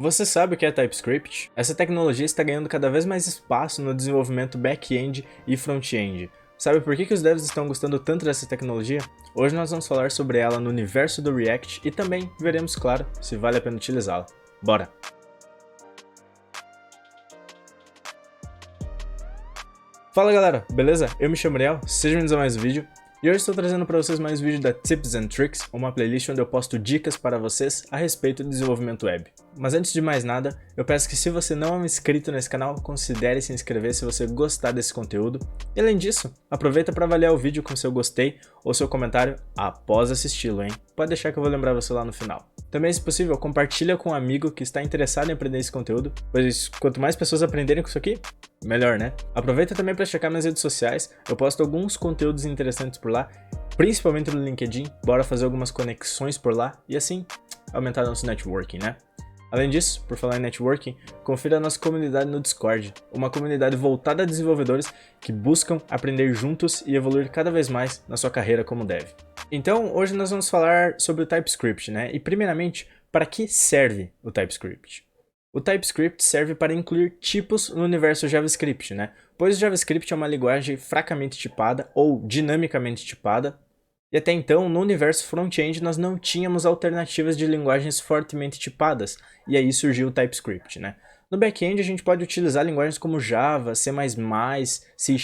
Você sabe o que é TypeScript? Essa tecnologia está ganhando cada vez mais espaço no desenvolvimento back-end e front-end. Sabe por que os devs estão gostando tanto dessa tecnologia? Hoje nós vamos falar sobre ela no universo do React e também veremos, claro, se vale a pena utilizá-la. Bora! Fala galera, beleza? Eu me chamo Ariel, sejam bem-vindos a mais um vídeo. E hoje estou trazendo para vocês mais um vídeo da Tips and Tricks, uma playlist onde eu posto dicas para vocês a respeito do desenvolvimento web. Mas antes de mais nada, eu peço que se você não é um inscrito nesse canal, considere se inscrever se você gostar desse conteúdo. E além disso, aproveita para avaliar o vídeo com seu gostei ou seu comentário após assisti-lo, hein? Pode deixar que eu vou lembrar você lá no final. Também, se possível, compartilha com um amigo que está interessado em aprender esse conteúdo, pois quanto mais pessoas aprenderem com isso aqui, melhor, né? Aproveita também para checar minhas redes sociais, eu posto alguns conteúdos interessantes por lá, principalmente no LinkedIn, bora fazer algumas conexões por lá e assim aumentar nosso networking, né? Além disso, por falar em networking, confira a nossa comunidade no Discord, uma comunidade voltada a desenvolvedores que buscam aprender juntos e evoluir cada vez mais na sua carreira como dev. Então, hoje nós vamos falar sobre o TypeScript, né? E primeiramente, para que serve o TypeScript? O TypeScript serve para incluir tipos no universo JavaScript, né? Pois o JavaScript é uma linguagem fracamente tipada ou dinamicamente tipada, e até então, no universo front-end, nós não tínhamos alternativas de linguagens fortemente tipadas, e aí surgiu o TypeScript, né? No back-end, a gente pode utilizar linguagens como Java, C++, C#,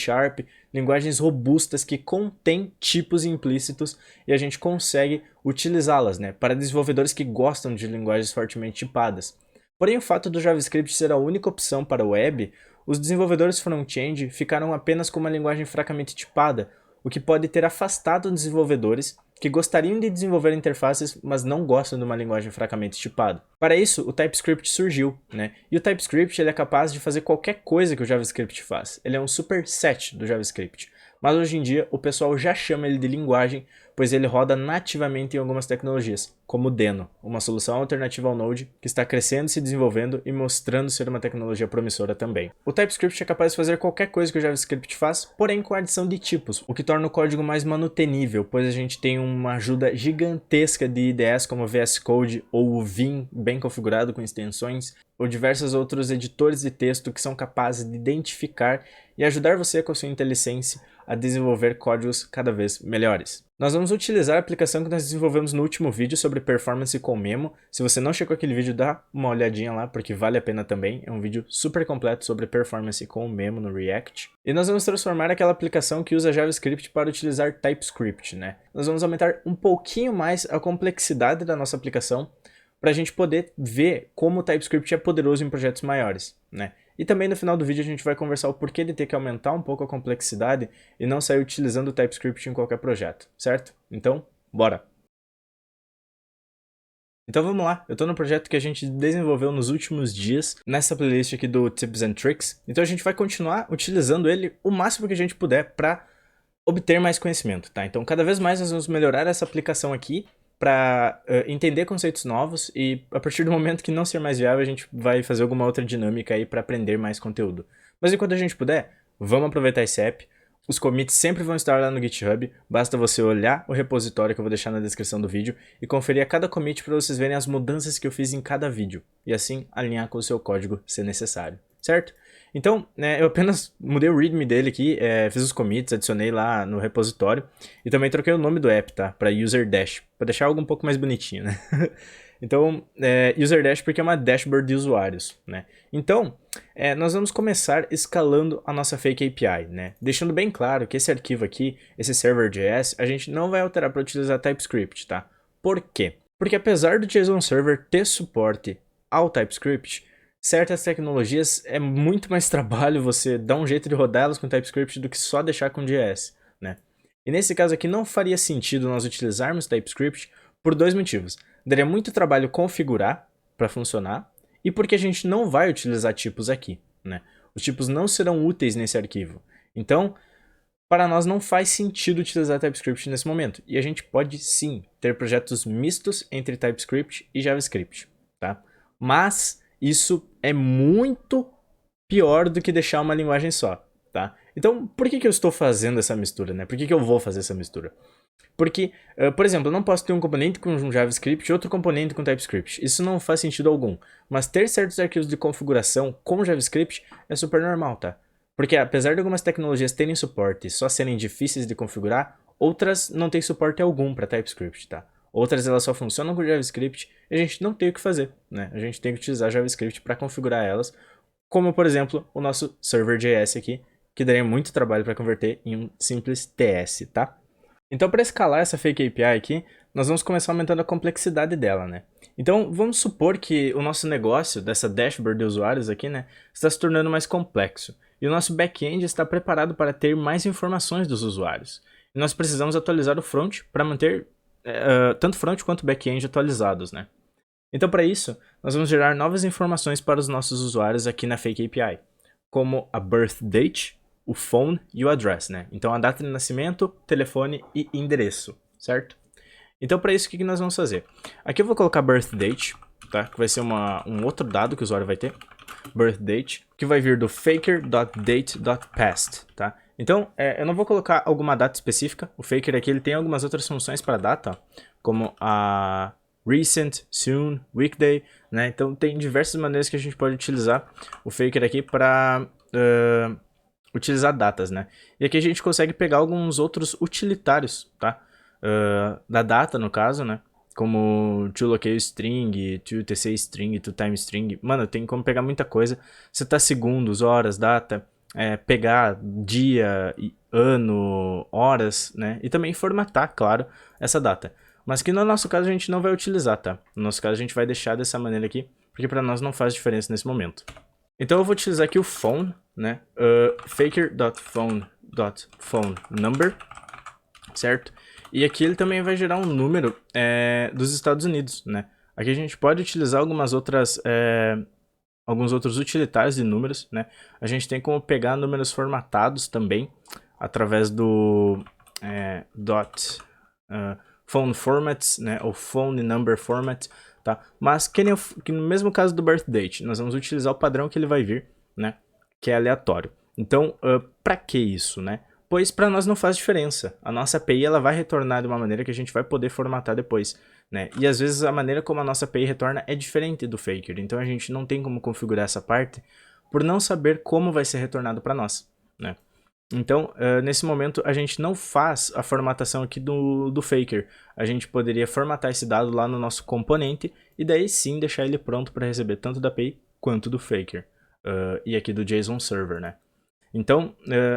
linguagens robustas que contêm tipos implícitos e a gente consegue utilizá-las, né? Para desenvolvedores que gostam de linguagens fortemente tipadas. Porém, o fato do JavaScript ser a única opção para o web, os desenvolvedores front-end ficaram apenas com uma linguagem fracamente tipada, o que pode ter afastado desenvolvedores que gostariam de desenvolver interfaces, mas não gostam de uma linguagem fracamente tipada. Para isso, o TypeScript surgiu, né? E o TypeScript ele é capaz de fazer qualquer coisa que o JavaScript faz. Ele é um superset do JavaScript. Mas hoje em dia, o pessoal já chama ele de linguagem, pois ele roda nativamente em algumas tecnologias, como o Deno, uma solução alternativa ao Node, que está crescendo, se desenvolvendo e mostrando ser uma tecnologia promissora também. O TypeScript é capaz de fazer qualquer coisa que o JavaScript faz, porém com a adição de tipos, o que torna o código mais manutenível, pois a gente tem uma ajuda gigantesca de IDEs como o VS Code ou o Vim, bem configurado com extensões, ou diversos outros editores de texto que são capazes de identificar e ajudar você com a sua IntelliSense a desenvolver códigos cada vez melhores. Nós vamos utilizar a aplicação que nós desenvolvemos no último vídeo sobre performance com Memo. Se você não checou aquele vídeo, dá uma olhadinha lá, porque vale a pena também. É um vídeo super completo sobre performance com Memo no React. E nós vamos transformar aquela aplicação que usa JavaScript para utilizar TypeScript, né? Nós vamos aumentar um pouquinho mais a complexidade da nossa aplicação para a gente poder ver como o TypeScript é poderoso em projetos maiores, né? E também no final do vídeo a gente vai conversar o porquê de ter que aumentar um pouco a complexidade e não sair utilizando o TypeScript em qualquer projeto, certo? Então, bora! Então vamos lá, eu estou no projeto que a gente desenvolveu nos últimos dias, nessa playlist aqui do Tips and Tricks, então a gente vai continuar utilizando ele o máximo que a gente puder para obter mais conhecimento, tá? Então cada vez mais nós vamos melhorar essa aplicação aqui, para entender conceitos novos e a partir do momento que não ser mais viável a gente vai fazer alguma outra dinâmica aí para aprender mais conteúdo. Mas enquanto a gente puder, vamos aproveitar esse app. Os commits sempre vão estar lá no GitHub, basta você olhar o repositório que eu vou deixar na descrição do vídeo e conferir a cada commit para vocês verem as mudanças que eu fiz em cada vídeo e assim alinhar com o seu código se necessário, certo? Então, eu apenas mudei o readme dele aqui, fiz os commits, adicionei lá no repositório e também troquei o nome do app, tá? Para UserDash, para deixar algo um pouco mais bonitinho, né? Então, UserDash porque é uma dashboard de usuários, né? Então, nós vamos começar escalando a nossa fake API, né? Deixando bem claro que esse arquivo aqui, esse server.js, a gente não vai alterar para utilizar TypeScript, tá? Por quê? Porque apesar do JSON Server ter suporte ao TypeScript, certas tecnologias é muito mais trabalho você dar um jeito de rodá-las com TypeScript do que só deixar com JS, né? E nesse caso aqui não faria sentido nós utilizarmos TypeScript por dois motivos. Daria muito trabalho configurar para funcionar e porque a gente não vai utilizar tipos aqui, né? Os tipos não serão úteis nesse arquivo. Então, para nós não faz sentido utilizar TypeScript nesse momento. E a gente pode sim ter projetos mistos entre TypeScript e JavaScript, tá? Mas isso é muito pior do que deixar uma linguagem só, tá? Então, por que eu estou fazendo essa mistura, né? Por que eu vou fazer essa mistura? Porque, por exemplo, eu não posso ter um componente com JavaScript e outro componente com TypeScript. Isso não faz sentido algum. Mas ter certos arquivos de configuração com JavaScript é super normal, tá? Porque apesar de algumas tecnologias terem suporte e só serem difíceis de configurar, outras não têm suporte algum para TypeScript, tá? Outras elas só funcionam com JavaScript e a gente não tem o que fazer, né? A gente tem que utilizar JavaScript para configurar elas, como por exemplo o nosso server.js aqui, que daria muito trabalho para converter em um simples TS, tá? Então, para escalar essa fake API aqui, nós vamos começar aumentando a complexidade dela, né? Então, vamos supor que o nosso negócio, dessa dashboard de usuários aqui, né, está se tornando mais complexo. E o nosso back-end está preparado para ter mais informações dos usuários. E nós precisamos atualizar o front para manter tanto front quanto back-end atualizados, né? Então, para isso, nós vamos gerar novas informações para os nossos usuários aqui na fake API, como a birth date, o phone e o address, né? Então, a data de nascimento, telefone e endereço, certo? Então, para isso, o que nós vamos fazer? Aqui eu vou colocar birth date, tá? Que vai ser um outro dado que o usuário vai ter. Birth date, que vai vir do faker.date.past, tá? Então, eu não vou colocar alguma data específica. O faker aqui ele tem algumas outras funções para data, como a recent, soon, weekday, né? Então, tem diversas maneiras que a gente pode utilizar o faker aqui para utilizar datas, né? E aqui a gente consegue pegar alguns outros utilitários, tá? Da data, no caso, né? Como toLocaleString, toTCString, toTimeString. Mano, tem como pegar muita coisa. Setar segundos, horas, data, pegar dia, ano, horas, né? E também formatar, claro, essa data. Mas que no nosso caso a gente não vai utilizar, tá? No nosso caso a gente vai deixar dessa maneira aqui, porque para nós não faz diferença nesse momento. Então eu vou utilizar aqui o phone, né? Faker.phone.phoneNumber, certo? E aqui ele também vai gerar um número dos Estados Unidos, né? Aqui a gente pode utilizar alguns outros utilitários de números, né? A gente tem como pegar números formatados também, através do phone formats, né? Ou phone number format, tá? Mas que no mesmo caso do birth date, nós vamos utilizar o padrão que ele vai vir, né? Que é aleatório. Então, para que isso, né? Pois para nós não faz diferença. A nossa API ela vai retornar de uma maneira que a gente vai poder formatar depois, né? E às vezes a maneira como a nossa API retorna é diferente do Faker. Então a gente não tem como configurar essa parte por não saber como vai ser retornado para nós, né? Então, nesse momento, a gente não faz a formatação aqui do Faker. A gente poderia formatar esse dado lá no nosso componente e daí sim deixar ele pronto para receber tanto da API quanto do Faker. E aqui do JSON Server, né? Então,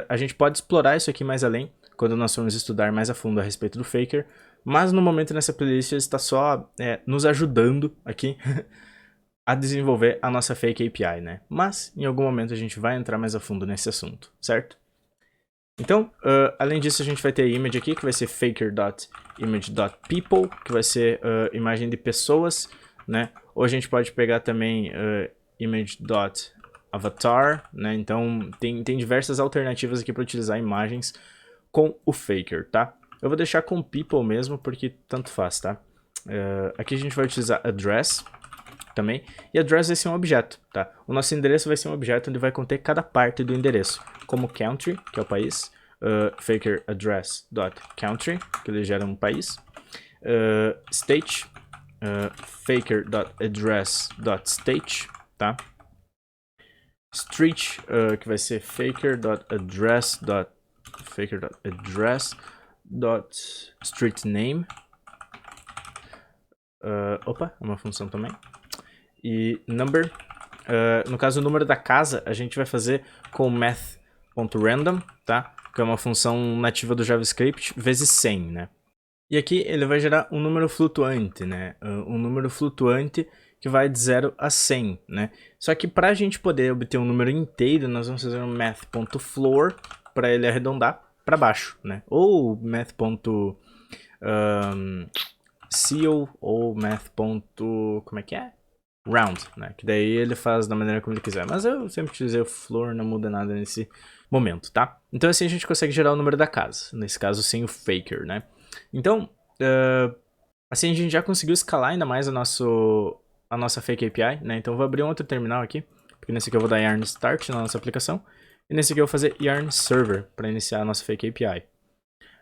a gente pode explorar isso aqui mais além, quando nós formos estudar mais a fundo a respeito do Faker, mas no momento nessa playlist ele está só nos ajudando aqui a desenvolver a nossa Fake API, né? Mas, em algum momento a gente vai entrar mais a fundo nesse assunto, certo? Então, além disso a gente vai ter a image aqui, que vai ser faker.image.people, que vai ser imagem de pessoas, né? Ou a gente pode pegar também image.avatar, né? Então, tem diversas alternativas aqui para utilizar imagens com o Faker, tá? Eu vou deixar com people mesmo, porque tanto faz, tá? Aqui a gente vai utilizar address também, e address vai ser um objeto, tá? O nosso endereço vai ser um objeto onde vai conter cada parte do endereço, como country, que é o país, faker address.country, que ele gera um país, state, faker.address.state, tá? Street, que vai ser faker.address.streetname. Opa, é uma função também. E number, no caso o número da casa, a gente vai fazer com math.random, tá? Que é uma função nativa do JavaScript, vezes 100, né? E aqui ele vai gerar um número flutuante, né? Um número flutuante que vai de 0 a 100, né? Só que para a gente poder obter um número inteiro, nós vamos fazer um math.floor para ele arredondar para baixo, né? Ou math.seal ou math. Como é que é? Round, né? Que daí ele faz da maneira como ele quiser. Mas eu sempre utilizei o floor, não muda nada nesse momento, tá? Então assim a gente consegue gerar o número da casa. Nesse caso sem o faker, né? Então, assim a gente já conseguiu escalar ainda mais a nossa fake API, né? Então eu vou abrir um outro terminal aqui, porque nesse aqui eu vou dar yarn start na nossa aplicação, e nesse aqui eu vou fazer yarn server para iniciar a nossa fake API.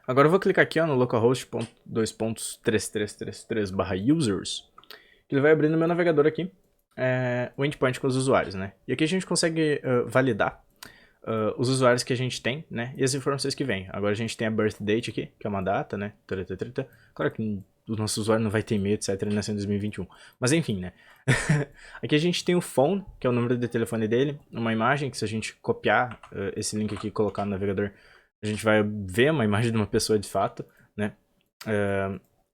Agora eu vou clicar aqui ó, no localhost.2.3333/users, que ele vai abrir no meu navegador aqui o endpoint com os usuários, né? E aqui a gente consegue validar os usuários que a gente tem, né? E as informações que vêm. Agora a gente tem a birth date aqui, que é uma data, né? Claro que o nosso usuário não vai ter e-mail, etc. Ele nasceu em 2021. Mas enfim, né? Aqui a gente tem o phone, que é o número de telefone dele. Uma imagem, que se a gente copiar esse link aqui e colocar no navegador, a gente vai ver uma imagem de uma pessoa de fato, né?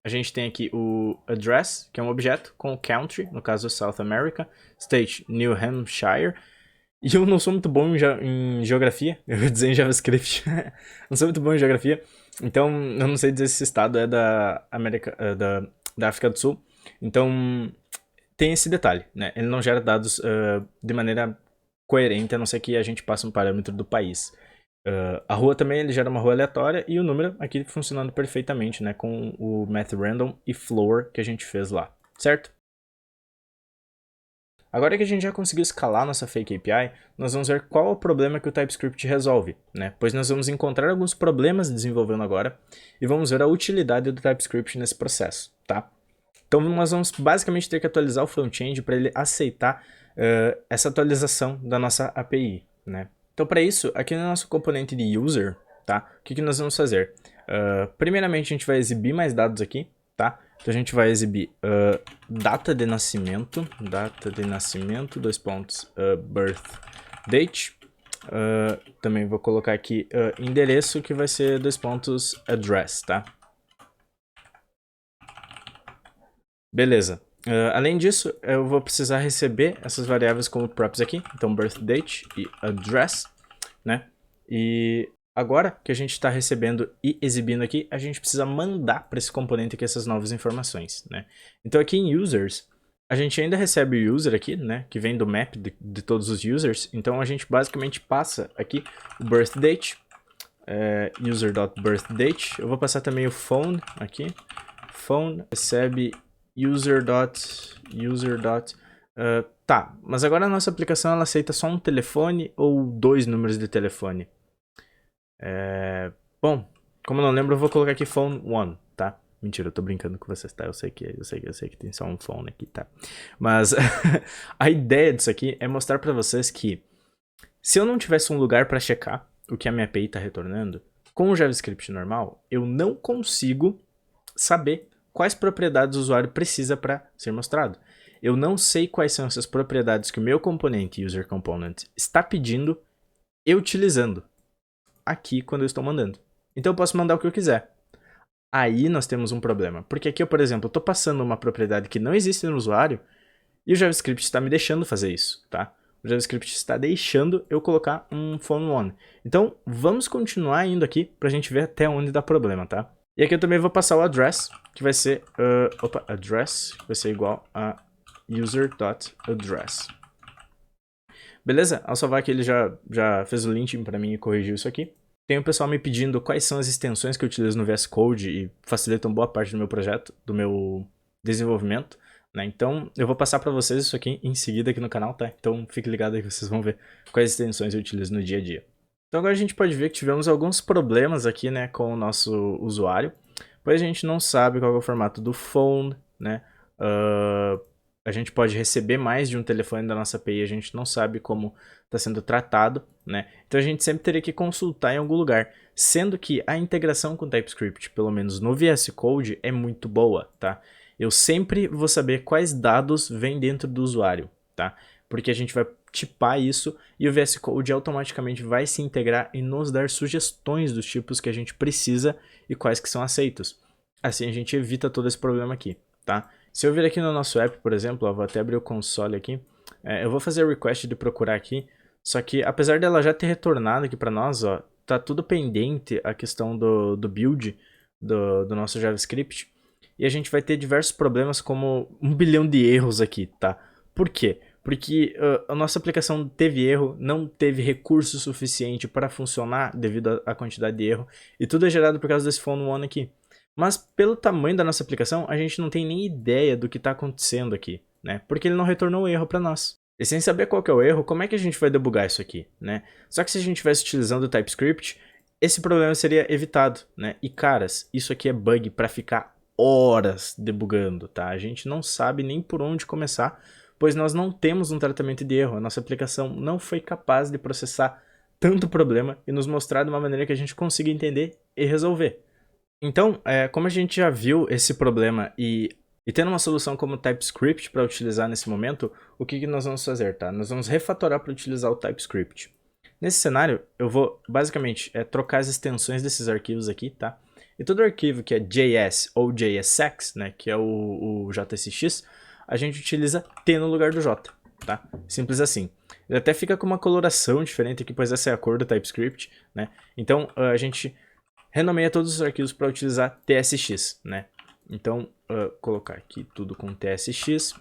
A gente tem aqui o address, que é um objeto, com o country, no caso South America, state New Hampshire. E eu não sou muito bom em geografia, eu ia dizer em JavaScript, não sou muito bom em geografia, então eu não sei dizer se esse estado é da África do Sul, então tem esse detalhe, né? Ele não gera dados de maneira coerente, a não ser que a gente passe um parâmetro do país. A rua também, ele gera uma rua aleatória e o número aqui funcionando perfeitamente, né? Com o math_random e floor que a gente fez lá, certo? Agora que a gente já conseguiu escalar nossa fake API, nós vamos ver qual é o problema que o TypeScript resolve, né? Pois nós vamos encontrar alguns problemas desenvolvendo agora e vamos ver a utilidade do TypeScript nesse processo, tá? Então nós vamos basicamente ter que atualizar o front-end para ele aceitar essa atualização da nossa API, né? Então para isso, aqui no nosso componente de user, tá? O que nós vamos fazer? Primeiramente a gente vai exibir mais dados aqui, tá? Então a gente vai exibir data de nascimento, birth date. Também vou colocar aqui endereço, que vai ser address, tá? Beleza. Além disso, eu vou precisar receber essas variáveis como props aqui, então birth date e address, né? E agora que a gente está recebendo e exibindo aqui, a gente precisa mandar para esse componente aqui essas novas informações, né? Então aqui em users, a gente ainda recebe o user aqui, né? Que vem do map de todos os users. Então a gente basicamente passa aqui o birth date, user.birthdate. Eu vou passar também o phone aqui. Phone recebe tá, mas agora a nossa aplicação ela aceita só um telefone ou 2 números de telefone? Bom, como eu não lembro, eu vou colocar aqui phone 1, tá? Mentira, eu tô brincando com vocês, tá? Eu sei que tem só um phone aqui, tá? Mas a ideia disso aqui é mostrar pra vocês que se eu não tivesse um lugar pra checar o que a minha API tá retornando, com o JavaScript normal, eu não consigo saber quais propriedades o usuário precisa para ser mostrado. Eu não sei quais são essas propriedades que o meu componente, user component, está pedindo e utilizando aqui quando eu estou mandando. Então eu posso mandar o que eu quiser. Aí nós temos um problema. Porque aqui eu, por exemplo, estou passando uma propriedade que não existe no usuário e o JavaScript está me deixando fazer isso, tá? O JavaScript está deixando eu colocar um phone1. Então vamos continuar indo aqui para a gente ver até onde dá problema, tá? E aqui eu também vou passar o address, que vai ser address, que vai ser igual a user.address. Beleza? Ao salvar aqui ele já fez o linting para mim e corrigiu isso aqui. Tem o pessoal me pedindo quais são as extensões que eu utilizo no VS Code e facilitam boa parte do meu projeto, do meu desenvolvimento, né? Então eu vou passar para vocês isso aqui em seguida aqui no canal, tá? Então fique ligado aí que vocês vão ver quais extensões eu utilizo no dia a dia. Então agora a gente pode ver que tivemos alguns problemas aqui, né, com o nosso usuário, pois a gente não sabe qual é o formato do phone, né, a gente pode receber mais de um telefone da nossa API, a gente não sabe como está sendo tratado, né, então a gente sempre teria que consultar em algum lugar, sendo que a integração com TypeScript, pelo menos no VS Code, é muito boa, tá? Eu sempre vou saber quais dados vêm dentro do usuário, tá? Porque a gente vai tipar isso e o VS Code automaticamente vai se integrar e nos dar sugestões dos tipos que a gente precisa e quais que são aceitos. Assim a gente evita todo esse problema aqui, tá? Se eu vir aqui no nosso app, por exemplo, ó, vou até abrir o console aqui, eu vou fazer a request de procurar aqui, só que apesar dela já ter retornado aqui para nós, ó, tá tudo pendente a questão do build do nosso JavaScript e a gente vai ter diversos problemas como 1 bilhão de erros aqui, tá? Por quê? Porque a nossa aplicação teve erro, não teve recurso suficiente para funcionar devido à quantidade de erro, e tudo é gerado por causa desse phone1 aqui. Mas pelo tamanho da nossa aplicação, a gente não tem nem ideia do que está acontecendo aqui, né? Porque ele não retornou o erro para nós. E sem saber qual que é o erro, como é que a gente vai debugar isso aqui, né? Só que se a gente estivesse utilizando o TypeScript, esse problema seria evitado, né? E caras, isso aqui é bug para ficar horas debugando, tá? A gente não sabe nem por onde começar, pois nós não temos um tratamento de erro. A nossa aplicação não foi capaz de processar tanto problema e nos mostrar de uma maneira que a gente consiga entender e resolver. Então, como a gente já viu esse problema e tendo uma solução como o TypeScript para utilizar nesse momento, o que nós vamos fazer, tá? Nós vamos refatorar para utilizar o TypeScript. Nesse cenário, eu vou basicamente trocar as extensões desses arquivos aqui, tá? E todo arquivo que é JS ou JSX, né, que é o JSX, a gente utiliza T no lugar do J, tá? Simples assim. Ele até fica com uma coloração diferente aqui, pois essa é a cor do TypeScript, né? Então, a gente renomeia todos os arquivos para utilizar TSX, né? Então, colocar aqui tudo com TSX.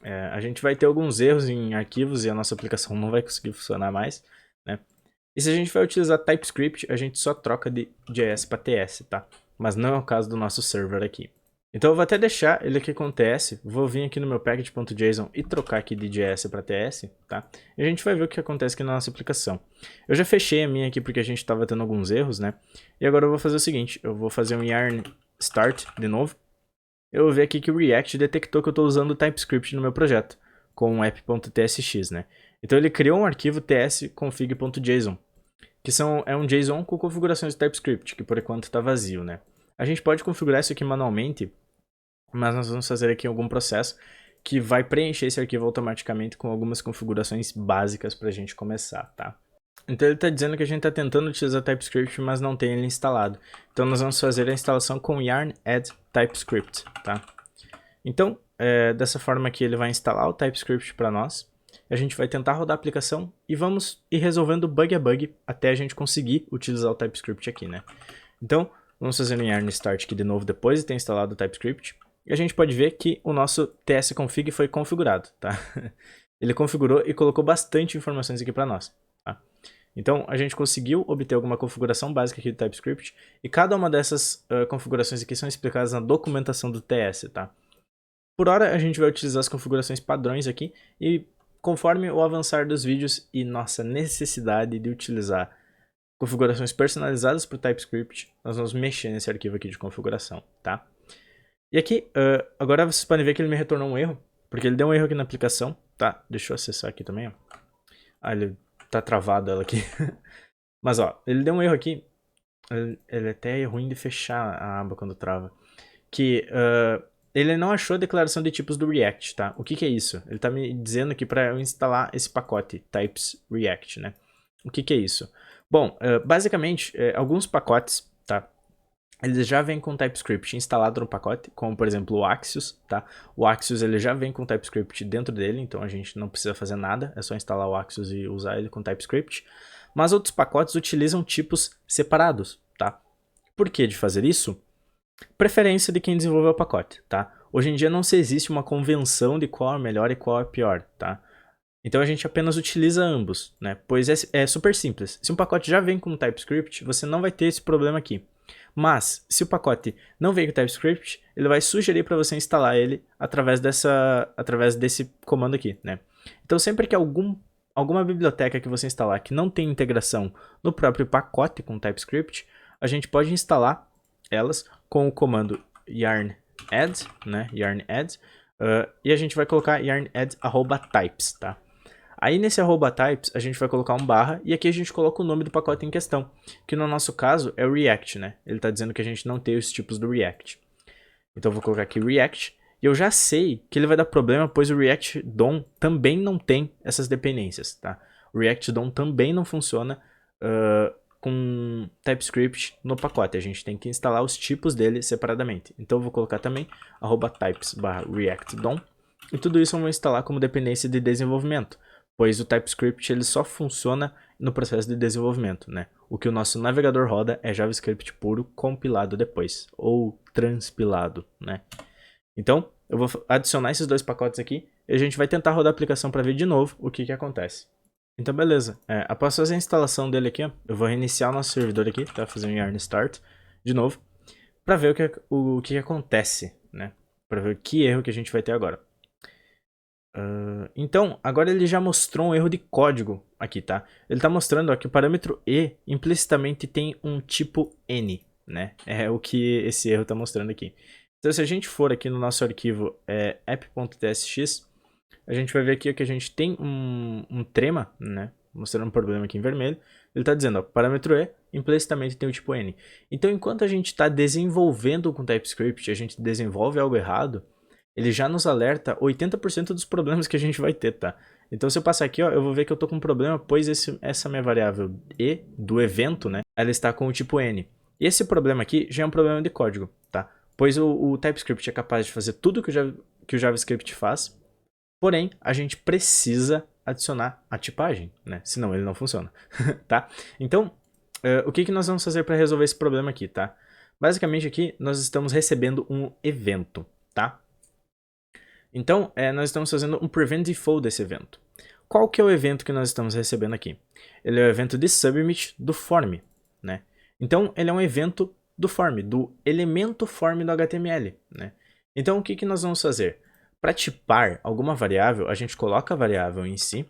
A gente vai ter alguns erros em arquivos e a nossa aplicação não vai conseguir funcionar mais, né? E se a gente vai utilizar TypeScript, a gente só troca de JS para TS, tá? Mas não é o caso do nosso server aqui. Então eu vou até deixar ele aqui com TS, vou vir aqui no meu package.json e trocar aqui de JS para TS, tá? E a gente vai ver o que acontece aqui na nossa aplicação. Eu já fechei a minha aqui porque a gente estava tendo alguns erros, né? E agora eu vou fazer o seguinte, eu vou fazer um yarn start de novo. Eu vou ver aqui que o React detectou que eu estou usando o TypeScript no meu projeto, com o app.tsx, né? Então ele criou um arquivo tsconfig.json, que é um JSON com configurações de TypeScript, que por enquanto está vazio, né? A gente pode configurar isso aqui manualmente, mas nós vamos fazer aqui algum processo que vai preencher esse arquivo automaticamente com algumas configurações básicas para a gente começar, tá? Então ele está dizendo que a gente está tentando utilizar TypeScript, mas não tem ele instalado. Então nós vamos fazer a instalação com yarn add TypeScript, tá? Então, dessa forma aqui ele vai instalar o TypeScript para nós. A gente vai tentar rodar a aplicação e vamos ir resolvendo bug a bug até a gente conseguir utilizar o TypeScript aqui, né? Então, vamos fazer um yarn start aqui de novo depois de ter instalado o TypeScript. E a gente pode ver que o nosso tsconfig foi configurado, tá? Ele configurou e colocou bastante informações aqui para nós, tá? Então, a gente conseguiu obter alguma configuração básica aqui do TypeScript, e cada uma dessas configurações aqui são explicadas na documentação do TS, tá? Por hora, a gente vai utilizar as configurações padrões aqui, e conforme o avançar dos vídeos e nossa necessidade de utilizar configurações personalizadas para o TypeScript, nós vamos mexer nesse arquivo aqui de configuração, tá? E aqui, agora vocês podem ver que ele me retornou um erro, porque ele deu um erro aqui na aplicação, tá? Deixa eu acessar aqui também, ó. Ah, ele tá travado ela aqui. Mas ó, ele deu um erro aqui. Ele até é ruim de fechar a aba quando trava. Que ele não achou a declaração de tipos do React, tá? O que é isso? Ele tá me dizendo aqui para eu instalar esse pacote, types React, né? O que é isso? Bom, basicamente, alguns pacotes, tá? Eles já vêm com TypeScript instalado no pacote, como por exemplo o Axios, tá? O Axios ele já vem com TypeScript dentro dele, então a gente não precisa fazer nada, é só instalar o Axios e usar ele com TypeScript. Mas outros pacotes utilizam tipos separados, tá? Por que de fazer isso? Preferência de quem desenvolveu o pacote, tá? Hoje em dia não se existe uma convenção de qual é melhor e qual é pior, tá? Então a gente apenas utiliza ambos, né? Pois é super simples. Se um pacote já vem com TypeScript, você não vai ter esse problema aqui. Mas, se o pacote não vem com TypeScript, ele vai sugerir para você instalar ele através desse comando aqui, né? Então, sempre que alguma biblioteca que você instalar que não tem integração no próprio pacote com TypeScript, a gente pode instalar elas com o comando yarn add, né? Yarn add, e a gente vai colocar yarn add @types, tá? Aí nesse @types a gente vai colocar um barra e aqui a gente coloca o nome do pacote em questão, que no nosso caso é o React, né? Ele está dizendo que a gente não tem os tipos do React. Então eu vou colocar aqui React e eu já sei que ele vai dar problema, pois o React DOM também não tem essas dependências, tá? O React DOM também não funciona com TypeScript no pacote, a gente tem que instalar os tipos dele separadamente. Então eu vou colocar também @types/react-dom e tudo isso eu vou instalar como dependência de desenvolvimento, pois o TypeScript ele só funciona no processo de desenvolvimento, né? O que o nosso navegador roda é JavaScript puro compilado depois, ou transpilado, né? Então, eu vou adicionar esses dois pacotes aqui e a gente vai tentar rodar a aplicação para ver de novo o que acontece. Então, beleza. Após fazer a instalação dele aqui, ó, eu vou reiniciar o nosso servidor aqui, tá? Fazer um yarn start de novo, para ver o que acontece, né? Para ver que erro que a gente vai ter agora. Então, agora ele já mostrou um erro de código aqui, tá? Ele está mostrando ó, que o parâmetro e implicitamente tem um tipo n, né? É o que esse erro está mostrando aqui. Então, se a gente for aqui no nosso arquivo app.tsx, a gente vai ver aqui que a gente tem um trema, né? Mostrando um problema aqui em vermelho. Ele está dizendo, ó, parâmetro e implicitamente tem o tipo n. Então, enquanto a gente está desenvolvendo com TypeScript, a gente desenvolve algo errado, ele já nos alerta 80% dos problemas que a gente vai ter, tá? Então, se eu passar aqui, ó, eu vou ver que eu tô com um problema, pois essa minha variável e do evento, né, ela está com o tipo n. E esse problema aqui já é um problema de código, tá? Pois o TypeScript é capaz de fazer tudo que o JavaScript faz, porém, a gente precisa adicionar a tipagem, né? Senão ele não funciona, tá? Então, o que nós vamos fazer para resolver esse problema aqui, tá? Basicamente aqui, nós estamos recebendo um evento, tá? Então, nós estamos fazendo um prevent default desse evento. Qual que é o evento que nós estamos recebendo aqui? Ele é o evento de submit do form, né? Então, ele é um evento do form, do elemento form do HTML, né? Então, o que nós vamos fazer? Para tipar alguma variável, a gente coloca a variável em si,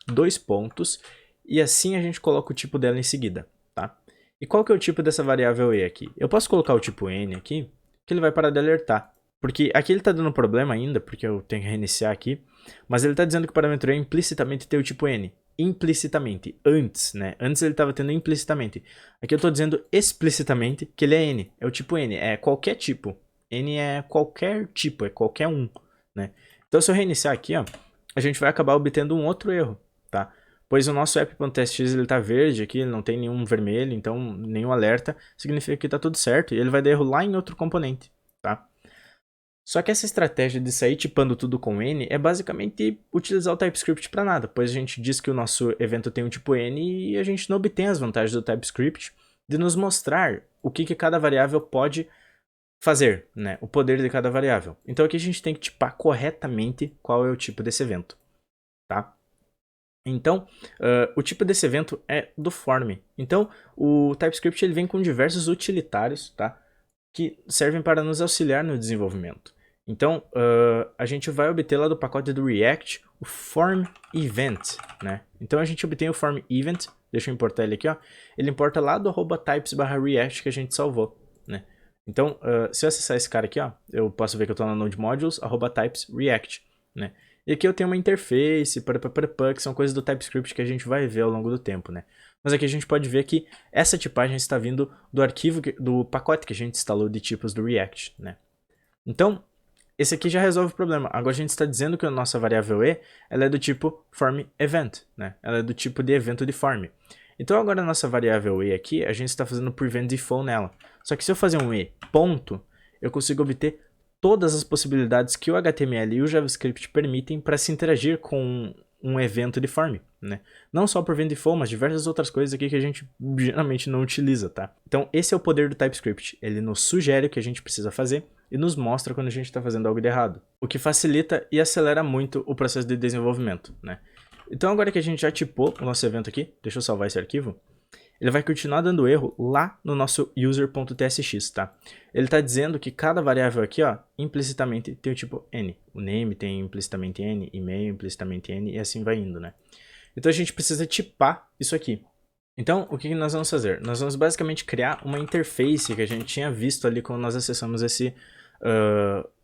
2 pontos, e assim a gente coloca o tipo dela em seguida, tá? E qual que é o tipo dessa variável e aqui? Eu posso colocar o tipo n aqui, que ele vai parar de alertar. Porque aqui ele está dando problema ainda, porque eu tenho que reiniciar aqui, mas ele está dizendo que o parâmetro e implicitamente tem o tipo n. Implicitamente, antes, né? Antes ele estava tendo implicitamente. Aqui eu estou dizendo explicitamente que ele é n, é o tipo n, é qualquer tipo. N é qualquer tipo, é qualquer um, né? Então se eu reiniciar aqui, ó, a gente vai acabar obtendo um outro erro, tá? Pois o nosso app.txt ele está verde aqui, ele não tem nenhum vermelho, então nenhum alerta, significa que está tudo certo, e ele vai dar erro lá em outro componente, tá? Só que essa estratégia de sair tipando tudo com n é basicamente utilizar o TypeScript para nada, pois a gente diz que o nosso evento tem um tipo n e a gente não obtém as vantagens do TypeScript de nos mostrar o que cada variável pode fazer, né? O poder de cada variável. Então aqui a gente tem que tipar corretamente qual é o tipo desse evento, tá? Então, o tipo desse evento é do form. Então, o TypeScript ele vem com diversos utilitários, tá? Que servem para nos auxiliar no desenvolvimento. Então, a gente vai obter lá do pacote do React o form event, né? Então a gente obtém o form event, deixa eu importar ele aqui, ó. Ele importa lá do @types/react que a gente salvou, né? Então, se eu acessar esse cara aqui, ó, eu posso ver que eu estou na node modules @types react, né? E aqui eu tenho uma interface, que são coisas do TypeScript que a gente vai ver ao longo do tempo, né? Mas aqui a gente pode ver que essa tipagem está vindo do arquivo, do pacote que a gente instalou de tipos do React, né? Então, esse aqui já resolve o problema. Agora a gente está dizendo que a nossa variável e ela é do tipo formEvent, né? Ela é do tipo de evento de form. Então agora a nossa variável e aqui, a gente está fazendo prevent default nela. Só que se eu fazer um e ponto, eu consigo obter todas as possibilidades que o HTML e o JavaScript permitem para se interagir com um evento de form, né? Não só prevent default, mas diversas outras coisas aqui que a gente geralmente não utiliza, tá? Então esse é o poder do TypeScript. Ele nos sugere o que a gente precisa fazer e nos mostra quando a gente está fazendo algo de errado, o que facilita e acelera muito o processo de desenvolvimento, né? Então agora que a gente já tipou o nosso evento aqui, deixa eu salvar esse arquivo, ele vai continuar dando erro lá no nosso user.tsx, tá? Ele está dizendo que cada variável aqui, ó, implicitamente tem o tipo n. O name tem implicitamente n, e-mail implicitamente n, e assim vai indo, né? Então a gente precisa tipar isso aqui. Então, o que nós vamos fazer? Nós vamos basicamente criar uma interface que a gente tinha visto ali quando nós acessamos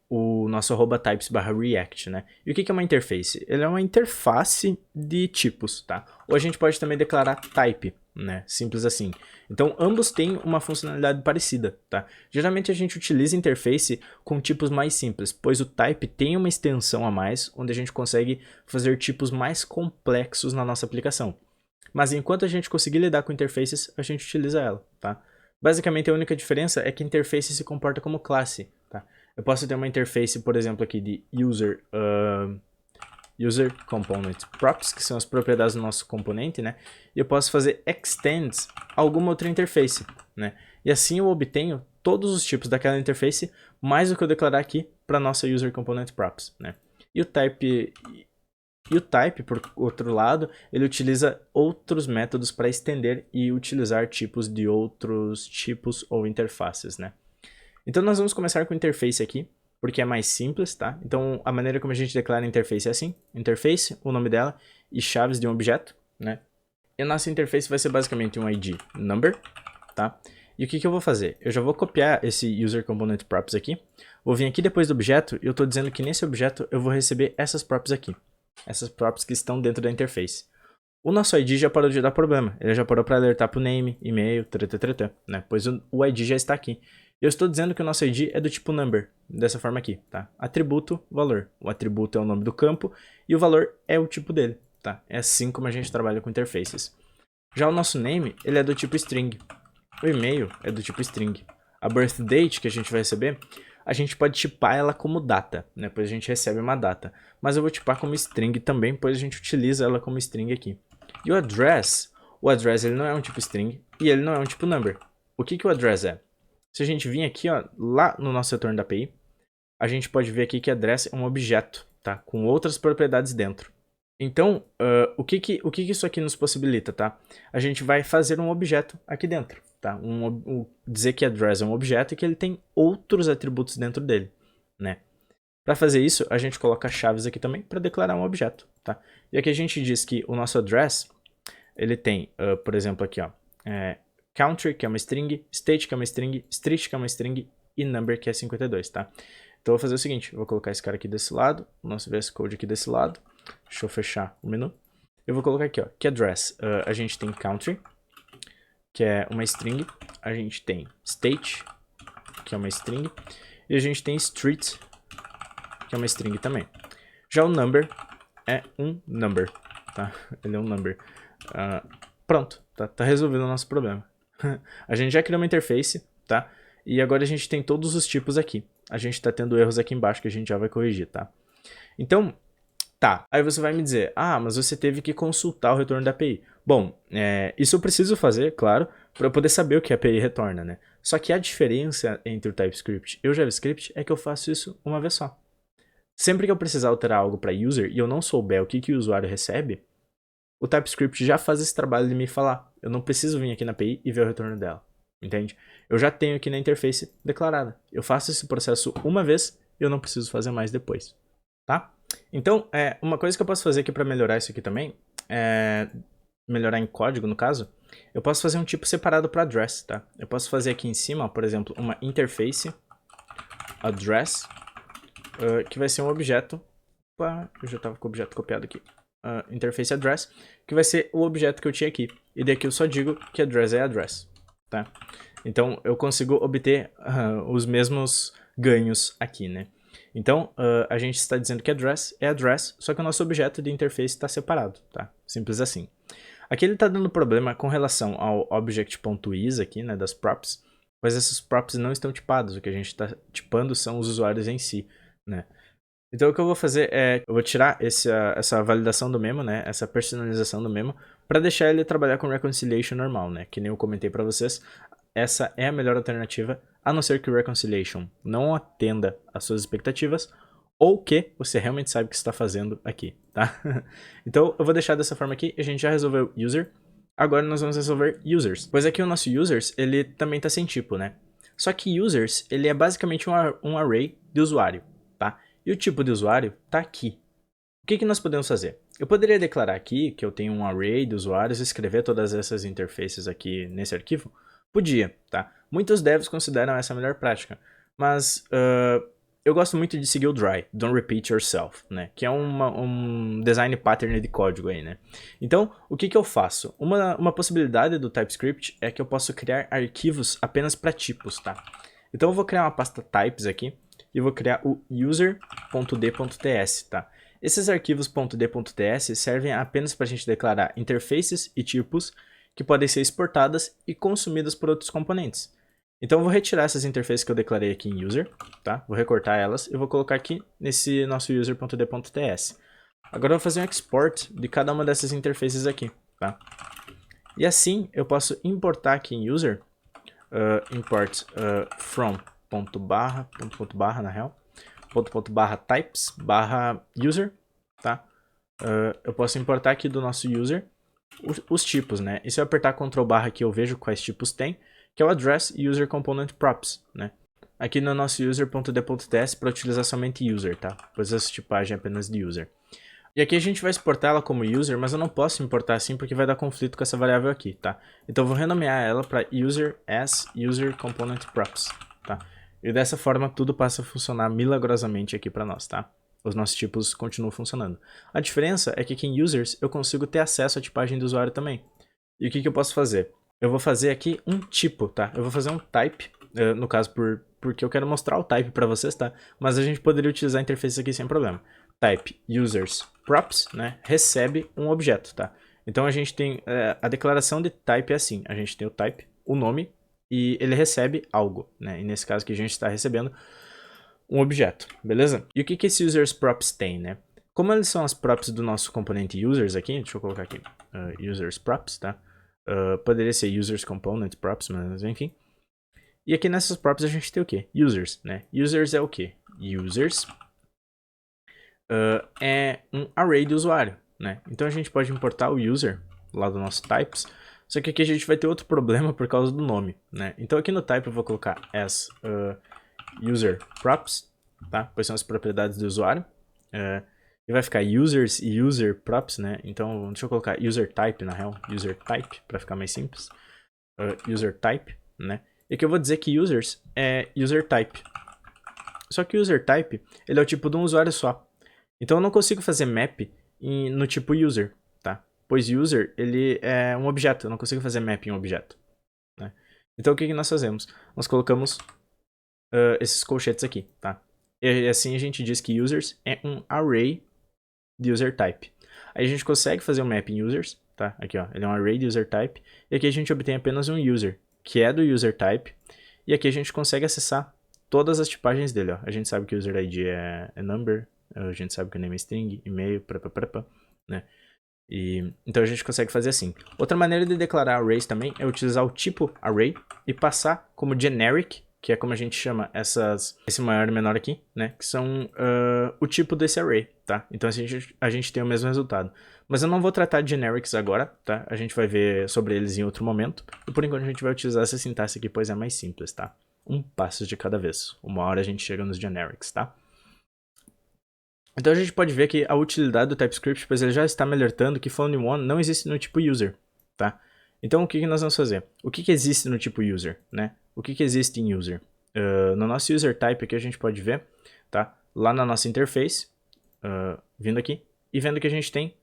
o nosso @types/react, né? E o que é uma interface? Ele é uma interface de tipos, tá? Ou a gente pode também declarar type, né? Simples assim. Então, ambos têm uma funcionalidade parecida, tá? Geralmente a gente utiliza interface com tipos mais simples, pois o type tem uma extensão a mais, onde a gente consegue fazer tipos mais complexos na nossa aplicação. Mas enquanto a gente conseguir lidar com interfaces, a gente utiliza ela, tá? Basicamente a única diferença é que a interface se comporta como classe, tá? Eu posso ter uma interface, por exemplo, aqui de user component props, que são as propriedades do nosso componente, né? E eu posso fazer extends a alguma outra interface, né? E assim eu obtenho todos os tipos daquela interface, mais o que eu declarar aqui para nossa user component props, né? E o type, por outro lado, ele utiliza outros métodos para estender e utilizar tipos de outros tipos ou interfaces, né? Então nós vamos começar com a interface aqui. porque é mais simples, tá? Então, a maneira como a gente declara a interface é assim. Interface, o nome dela e chaves de um objeto, né? E a nossa interface vai ser basicamente um ID number, tá? E o que eu vou fazer? Eu já vou copiar esse user component props aqui, vou vir aqui depois do objeto e eu tô dizendo que nesse objeto eu vou receber essas props aqui. Essas props que estão dentro da interface. O nosso ID já parou de dar problema, ele já parou para alertar pro name, e-mail, né? Pois o ID já está aqui. Eu estou dizendo que o nosso ID é do tipo number, dessa forma aqui, tá? Atributo, valor. O atributo é o nome do campo e o valor é o tipo dele, tá? É assim como a gente trabalha com interfaces. Já o nosso name, ele é do tipo string. O e-mail é do tipo string. A birth date que a gente vai receber, a gente pode tipar ela como data, né? Pois a gente recebe uma data. Mas eu vou tipar como string também, pois a gente utiliza ela como string aqui. E o address ele não é um tipo string e ele não é um tipo number. O que o address é? Se a gente vir aqui, ó, lá no nosso retorno da API, a gente pode ver aqui que address é um objeto, tá? Com outras propriedades dentro. Então, o que isso aqui nos possibilita, tá? A gente vai fazer um objeto aqui dentro, tá? Dizer que address é um objeto e que ele tem outros atributos dentro dele, né? Para fazer isso, a gente coloca chaves aqui também para declarar um objeto, tá? E aqui a gente diz que o nosso address, ele tem, por exemplo, aqui, ó, country, que é uma string, state, que é uma string, street, que é uma string, e number, que é 52, tá? Então eu vou fazer o seguinte, eu vou colocar esse cara aqui desse lado, o nosso VS Code aqui desse lado, deixa eu fechar o menu. Eu vou colocar aqui, ó, que address, a gente tem country, que é uma string, a gente tem state, que é uma string, e a gente tem street, que é uma string também. Já o number é um number, tá? Ele é um number. Pronto, tá resolvido o nosso problema. A gente já criou uma interface, tá? E agora a gente tem todos os tipos aqui. A gente tá tendo erros aqui embaixo que a gente já vai corrigir, tá? Então, tá. Aí você vai me dizer, mas você teve que consultar o retorno da API. Bom, isso eu preciso fazer, claro, para eu poder saber o que a API retorna, né? Só que a diferença entre o TypeScript e o JavaScript é que eu faço isso uma vez só. Sempre que eu precisar alterar algo para user e eu não souber o que o usuário recebe, o TypeScript já faz esse trabalho de me falar. Eu não preciso vir aqui na API e ver o retorno dela, entende? Eu já tenho aqui na interface declarada. Eu faço esse processo uma vez e eu não preciso fazer mais depois, tá? Então, uma coisa que eu posso fazer aqui para melhorar isso aqui também, melhorar em código no caso, eu posso fazer um tipo separado para address, tá? Eu posso fazer aqui em cima, ó, por exemplo, uma interface address, que vai ser um objeto. Opa, eu já estava com o objeto copiado aqui. Interface address, que vai ser o objeto que eu tinha aqui. E daqui eu só digo que address é address, tá? Então eu consigo obter os mesmos ganhos aqui, né? Então a gente está dizendo que address é address, só que o nosso objeto de interface está separado, tá? Simples assim. Aqui ele está dando problema com relação ao object.is aqui, né, das props, mas essas props não estão tipadas. O que a gente está tipando são os usuários em si, né? Então o que eu vou fazer é, eu vou tirar essa validação do memo, né, essa personalização do memo, para deixar ele trabalhar com reconciliation normal, né, que nem eu comentei para vocês, essa é a melhor alternativa, a não ser que o reconciliation não atenda às suas expectativas, ou que você realmente sabe o que está fazendo aqui, tá? Então eu vou deixar dessa forma aqui, a gente já resolveu user, agora nós vamos resolver users, pois aqui o nosso users, ele também está sem tipo, né, só que users, ele é basicamente um array de usuário, tá? E o tipo de usuário está aqui. O que nós podemos fazer? Eu poderia declarar aqui que eu tenho um array de usuários e escrever todas essas interfaces aqui nesse arquivo? Podia, tá? Muitos devs consideram essa a melhor prática, mas eu gosto muito de seguir o DRY, Don't Repeat Yourself, né? Que é um design pattern de código aí, né? Então, o que eu faço? Uma possibilidade do TypeScript é que eu posso criar arquivos apenas para tipos, tá? Então eu vou criar uma pasta types aqui, e vou criar o user.d.ts, tá? Esses arquivos .d.ts servem apenas para a gente declarar interfaces e tipos que podem ser exportadas e consumidas por outros componentes. Então eu vou retirar essas interfaces que eu declarei aqui em user, tá? Vou recortar elas e vou colocar aqui nesse nosso user.d.ts. Agora eu vou fazer um export de cada uma dessas interfaces aqui, tá? E assim eu posso importar aqui em user, import from ponto barra na real, ponto barra types barra user, tá? Eu posso importar aqui do nosso user os tipos, né? E se eu apertar Ctrl barra aqui eu vejo quais tipos tem, que é o address e user component props, né? aqui no nosso user.d.ts para utilizar somente user, tá? Pois essa tipagem é apenas de user. E aqui a gente vai exportar ela como user, mas eu não posso importar assim porque vai dar conflito com essa variável aqui, tá? Então eu vou renomear ela para user as user component props, tá? E dessa forma tudo passa a funcionar milagrosamente aqui para nós, tá? Os nossos tipos continuam funcionando. A diferença é que aqui em users eu consigo ter acesso à tipagem do usuário também. E o que eu posso fazer? Eu vou fazer aqui um tipo, tá? Eu vou fazer um type, no caso porque eu quero mostrar o type para vocês, tá? Mas a gente poderia utilizar a interface aqui sem problema. Type users props, né? Recebe um objeto, tá? Então a gente tem a declaração de type é assim. A gente tem o type, o nome, e ele recebe algo, né? E nesse caso aqui a gente está recebendo um objeto, beleza? E o que esse users props tem, né? Como eles são as props do nosso componente users aqui, deixa eu colocar aqui users props, tá? Poderia ser users component props, mas enfim. E aqui nessas props a gente tem o quê? Users, né? Users é o quê? Users é um array de usuário, né? Então a gente pode importar o user lá do nosso types, só que aqui a gente vai ter outro problema por causa do nome, né? Então aqui no type eu vou colocar as user props, tá? Pois são as propriedades do usuário. E vai ficar users e user props, né? Então deixa eu colocar user type na real, user type para ficar mais simples. User type, né? E aqui eu vou dizer que users é user type. Só que user type, ele é o tipo de um usuário só. Então eu não consigo fazer map no tipo user, tá? Pois user, ele é um objeto, eu não consigo fazer map em um objeto, né? Então o que nós fazemos? Nós colocamos esses colchetes aqui, tá? E assim a gente diz que users é um array de user type. Aí a gente consegue fazer um map em users, tá? Aqui ó, ele é um array de user type. E aqui a gente obtém apenas um user, que é do user type. E aqui a gente consegue acessar todas as tipagens dele, ó. A gente sabe que o user ID é number, a gente sabe que o name é string, e-mail, né? Então a gente consegue fazer assim. Outra maneira de declarar arrays também é utilizar o tipo array e passar como generic, que é como a gente chama esse maior e menor aqui, né? Que são o tipo desse array, tá? Então assim, a gente tem o mesmo resultado. Mas eu não vou tratar de generics agora, tá? A gente vai ver sobre eles em outro momento. E por enquanto a gente vai utilizar essa sintaxe aqui, pois é mais simples, tá? Um passo de cada vez. Uma hora a gente chega nos generics, tá? Então a gente pode ver que a utilidade do TypeScript, pois ele já está me alertando que phone1 não existe no tipo user, tá? Então o que nós vamos fazer? O que existe no tipo user, né? O que existe em user? No nosso user type aqui a gente pode ver, tá? Lá na nossa interface, vindo aqui, e vendo que a gente tem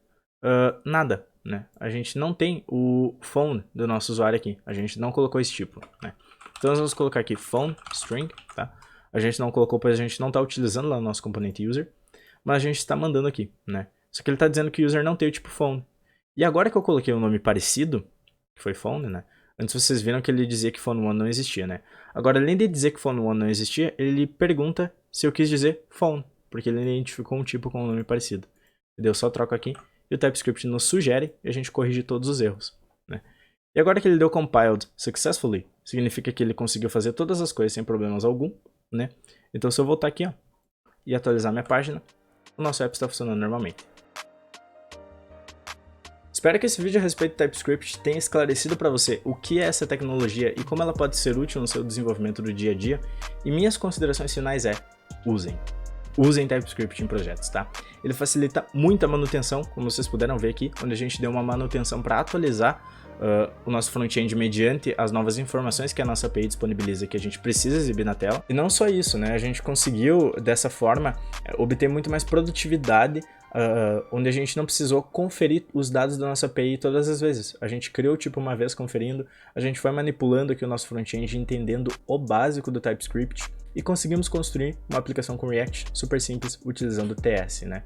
nada, né? A gente não tem o phone do nosso usuário aqui, a gente não colocou esse tipo, né? Então nós vamos colocar aqui phone string, tá? A gente não colocou pois a gente não está utilizando lá o nosso componente user, mas a gente está mandando aqui, né? Só que ele está dizendo que o user não tem o tipo phone. E agora que eu coloquei um nome parecido, que foi phone, né? Antes vocês viram que ele dizia que phone1 não existia, né? Agora, além de dizer que phone1 não existia, ele pergunta se eu quis dizer phone, porque ele identificou um tipo com um nome parecido. Eu só troco aqui e o TypeScript nos sugere e a gente corrige todos os erros, né? E agora que ele deu compiled successfully, significa que ele conseguiu fazer todas as coisas sem problemas algum, né? Então se eu voltar aqui, ó, e atualizar minha página, o nosso app está funcionando normalmente. Espero que esse vídeo a respeito do TypeScript tenha esclarecido para você o que é essa tecnologia e como ela pode ser útil no seu desenvolvimento do dia a dia. E minhas considerações finais usem TypeScript em projetos, tá? Ele facilita muito a manutenção, como vocês puderam ver aqui, onde a gente deu uma manutenção para atualizar o nosso front-end mediante as novas informações que a nossa API disponibiliza que a gente precisa exibir na tela. E não só isso, né? A gente conseguiu, dessa forma, obter muito mais produtividade, onde a gente não precisou conferir os dados da nossa API todas as vezes. A gente criou o tipo uma vez conferindo, a gente foi manipulando aqui o nosso front-end, entendendo o básico do TypeScript e conseguimos construir uma aplicação com React super simples utilizando o TS, né?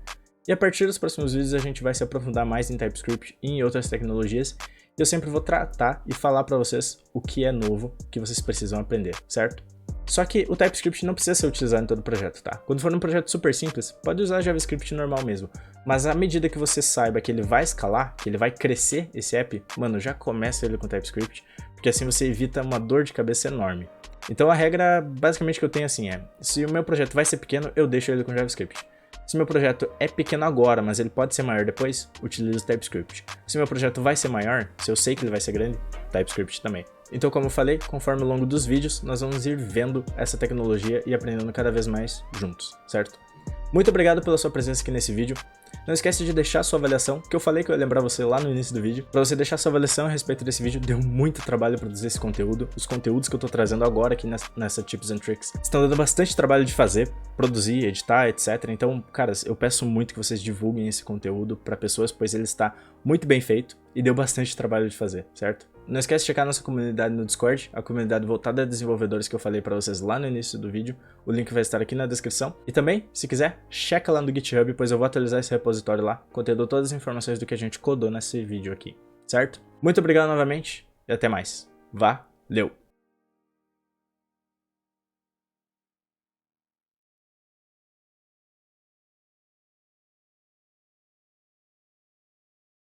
E a partir dos próximos vídeos a gente vai se aprofundar mais em TypeScript e em outras tecnologias. E eu sempre vou tratar e falar para vocês o que é novo que vocês precisam aprender, certo? Só que o TypeScript não precisa ser utilizado em todo projeto, tá? Quando for um projeto super simples, pode usar JavaScript normal mesmo. Mas à medida que você saiba que ele vai escalar, que ele vai crescer esse app, mano, já começa ele com TypeScript, porque assim você evita uma dor de cabeça enorme. Então a regra basicamente que eu tenho assim é, se o meu projeto vai ser pequeno, eu deixo ele com JavaScript. Se meu projeto é pequeno agora, mas ele pode ser maior depois, utilizo TypeScript. Se meu projeto vai ser maior, se eu sei que ele vai ser grande, TypeScript também. Então, como eu falei, conforme ao longo dos vídeos, nós vamos ir vendo essa tecnologia e aprendendo cada vez mais juntos, certo? Muito obrigado pela sua presença aqui nesse vídeo. Não esquece de deixar sua avaliação, que eu falei que eu ia lembrar você lá no início do vídeo. Para você deixar sua avaliação a respeito desse vídeo, deu muito trabalho produzir esse conteúdo. Os conteúdos que eu tô trazendo agora aqui nessa Tips and Tricks estão dando bastante trabalho de fazer, produzir, editar, etc. Então, caras, eu peço muito que vocês divulguem esse conteúdo para pessoas, pois ele está muito bem feito e deu bastante trabalho de fazer, certo? Não esquece de checar nossa comunidade no Discord, a comunidade voltada a desenvolvedores que eu falei para vocês lá no início do vídeo. O link vai estar aqui na descrição. E também, se quiser, checa lá no GitHub, pois eu vou atualizar esse repositório lá, contendo todas as informações do que a gente codou nesse vídeo aqui, certo? Muito obrigado novamente e até mais. Valeu!